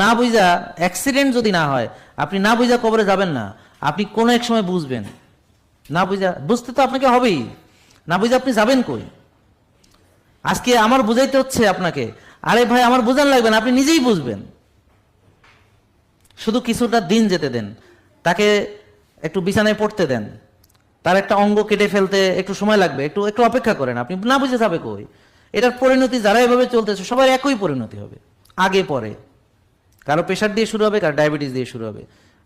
না বুঝা অ্যাক্সিডেন্ট যদি না হয়, আপনি না বুঝা কবরে যাবেন না, আপনি কোনো এক সময় বুঝবেন। না বুঝা বুঝতে তো আপনাকে হবেই, না বুঝে আপনি যাবেন কই? আজকে আমার বুঝাইতে হচ্ছে আপনাকে, আরে ভাই আমার বোঝান লাগবে না, আপনি নিজেই বুঝবেন। শুধু কিছুটা দিন যেতে দেন, তাকে একটু বিছানায় পড়তে দেন, তার একটা অঙ্গ কেটে ফেলতে একটু সময় লাগবে, একটু একটু অপেক্ষা করেন। আপনি না বুঝে যাবে কই? এটার পরিণতি যারা এভাবে চলতেছে সবার একই পরিণতি হবে, আগে পরে। কারো প্রেশার দিয়ে শুরু হবে, কারো ডায়াবেটিস দিয়ে শুরু হবে,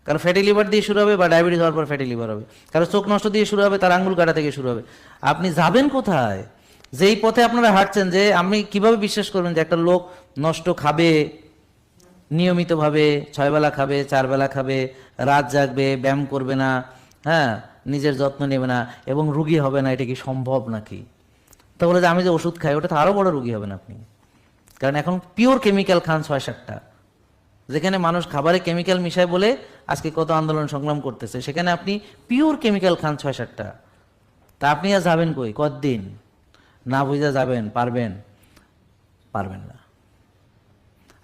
কারো ফ্যাটি লিভার দিয়ে শুরু হবে বা ডায়াবেটিস হওয়ার পর ফ্যাটি লিভার হবে, কারো চোখ নষ্ট দিয়ে শুরু হবে, তার আঙ্গুল কাটা থেকে শুরু হবে। আপনি যাবেন কোথায়? যেই পথে আপনারা হাঁটছেন, যে আপনি কিভাবে বিশ্বাস করবেন যে একটা লোক নষ্ট খাবে, নিয়মিতভাবে 6 বেলা খাবে, 4 বেলা খাবে, রাত জাগবে, ব্যায়াম করবে না, হ্যাঁ, নিজের যত্ন নেবে না এবং রুগী হবে না, এটা কি সম্ভব নাকি? তো বলে যে আমি যে ওষুধ খাই, ওটা তো আরো বড় রুগী হবেন আপনি। কারণ এখন পিওর কেমিক্যাল খান 6-7টা, যেখানে মানুষ খাবারে কেমিক্যাল মিশায় বলে আজকে কত আন্দোলন সংগ্রাম করতেছে, সেখানে আপনি পিওর কেমিক্যাল খান 6-7টা। তা আপনি আর যাবেন কই? কতদিন না বুঝা যাবেন? পারবেন? পারবেন না।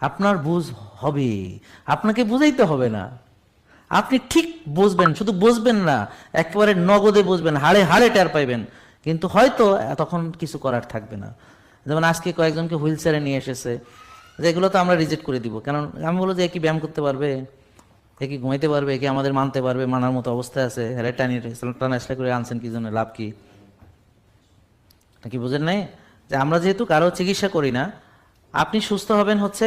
আপনার বুঝ হবে, আপনাকে বুঝাইতে হবে না, আপনি ঠিক বুঝবেন। শুধু বুঝবেন না, একেবারে নগদে বুঝবেন, হাড়ে হাড়ে টের পাইবেন। কিন্তু হয়তো তখন কিছু করার থাকবে না। যেমন আজকে কয়েকজনকে হুইল চেয়ারে নিয়ে এসেছে, যেগুলো তো আমরা রিজেক্ট করে দিব। কারণ আমি বলবো যে এ কি ব্যায়াম করতে পারবে, এ কি ঘুমাইতে পারবে, এ কি আমাদের মানতে পারবে, মানার মতো অবস্থায় আছে? হ্যাঁ, টানা করে আনছেন কি জন্য, লাভ কি? নাকি বুঝেন নাই যে আমরা যেহেতু কারো চিকিৎসা করি না, আপনি সুস্থ হবেন হচ্ছে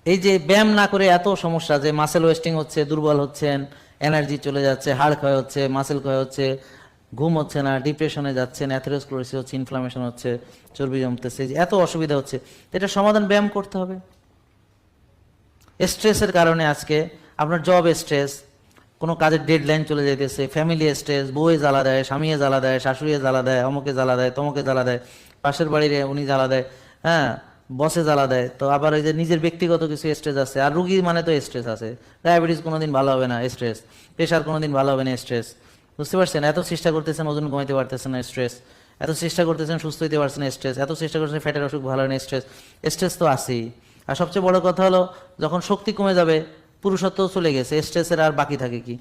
এই যে ব্যায়াম না করে এত সমস্যা, যে মাসেল ওয়েস্টিং হচ্ছে, দুর্বল হচ্ছেন, এনার্জি চলে যাচ্ছে, হাড় ক্ষয় হচ্ছে, মাসেল ক্ষয় হচ্ছে, ঘুম হচ্ছে না, ডিপ্রেশনে যাচ্ছেন, অ্যাথেরোস্ক্লেরোসিস হচ্ছে, ইনফ্লামেশন হচ্ছে, চর্বি জমতেছে, যে এত অসুবিধা হচ্ছে, এটা সমাধান ব্যায়াম করতে হবে। স্ট্রেসের কারণে আজকে আপনার জব স্ট্রেস, কোনো কাজের ডেডলাইন চলে যাইতেছে, ফ্যামিলি স্ট্রেস, বউয়ে জ্বালা দেয়, স্বামীয়ে জ্বালা দেয়, শাশুড়িয়ে জ্বালা দেয়, অমুকে জ্বালা দেয়, তমকে জ্বালা দেয়, পাশের বাড়ির উনি জ্বালা দেয়, হ্যাঁ, বসে জ্বালা দেয়, তো আবার ওই যে নিজের ব্যক্তিগত কিছু স্ট্রেস আছে, আর রুগী মানে তো স্ট্রেস আছে। ডায়াবেটিস কোনোদিন ভালো হবে না, স্ট্রেস। প্রেশার কোনোদিন ভালো হবে না, স্ট্রেস। বুঝতে পারছেন? এত চেষ্টা করতেছেন ওজন কমাইতে পারতেছেন না, স্ট্রেস। এত চেষ্টা করতেছেন সুস্থ হইতে পারছেন না, স্ট্রেস। এত চেষ্টা করতেছেন ফ্যাটের অসুখ ভালো হয় না, স্ট্রেস। স্ট্রেস তো আছেই। আর সবচেয়ে বড় কথা হলো, যখন শক্তি কমে যাবে, পুরুষত্ব চলে গেছে, স্ট্রেসের আর বাকি থাকে কি?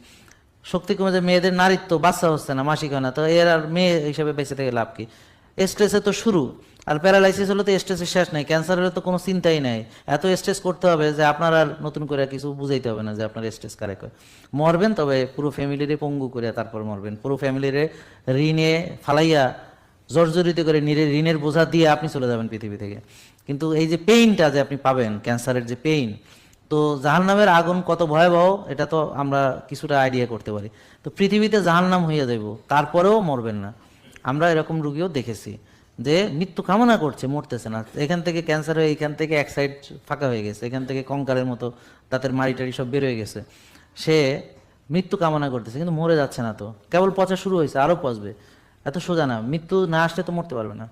শক্তি কমে যায়, মেয়েদের নারীত্ব, বাচ্চা হচ্ছে না, মাসিক হয় না, তো এর আর মেয়ে হিসেবে বেঁচে থেকে লাভ কি? স্ট্রেসে তো শুরু। আর প্যারালাইসিস হলে তো স্ট্রেসের শেষ নাই, ক্যান্সার হলে তো কোনো চিন্তাই নাই। এত স্ট্রেস করতে হবে যে আপনার আর নতুন করে কিছু বুঝাইতে হবে না যে আপনার স্ট্রেস কারে কয়। মরবেন, তবে পুরো ফ্যামিলিরে পঙ্গু করে তারপর মরবেন, পুরো ফ্যামিলিরে ঋণে ফালাইয়া জর্জরিত করে ঋণের বোঝা দিয়ে আপনি চলে যাবেন পৃথিবী থেকে। কিন্তু এই যে পেইনটা যে আপনি পাবেন, ক্যান্সারের যে পেইন, তো জাহান্নামের আগুন কত ভয়াবহ এটা তো আমরা কিছুটা আইডিয়া করতে পারি। তো পৃথিবীতে জাহান্নাম হইয়া যাইব, তারপরেও মরবেন না। আমরা এরকম রুগীও দেখেছি যে মৃত্যু কামনা করছে, মরতেছে না। এখান থেকে ক্যান্সার হয়ে এখান থেকে এক সাইড ফাঁকা হয়ে গেছে, এখান থেকে কঙ্কালের মতো দাঁতের মাড়ি টাড়ি সব বের হয়ে গেছে, সে মৃত্যু কামনা করতেছে কিন্তু মরে যাচ্ছে না। তো কেবল পচা শুরু হয়েছে, আরও পচবে। এত সোজা না, মৃত্যু না আসলে তো মরতে পারবে না।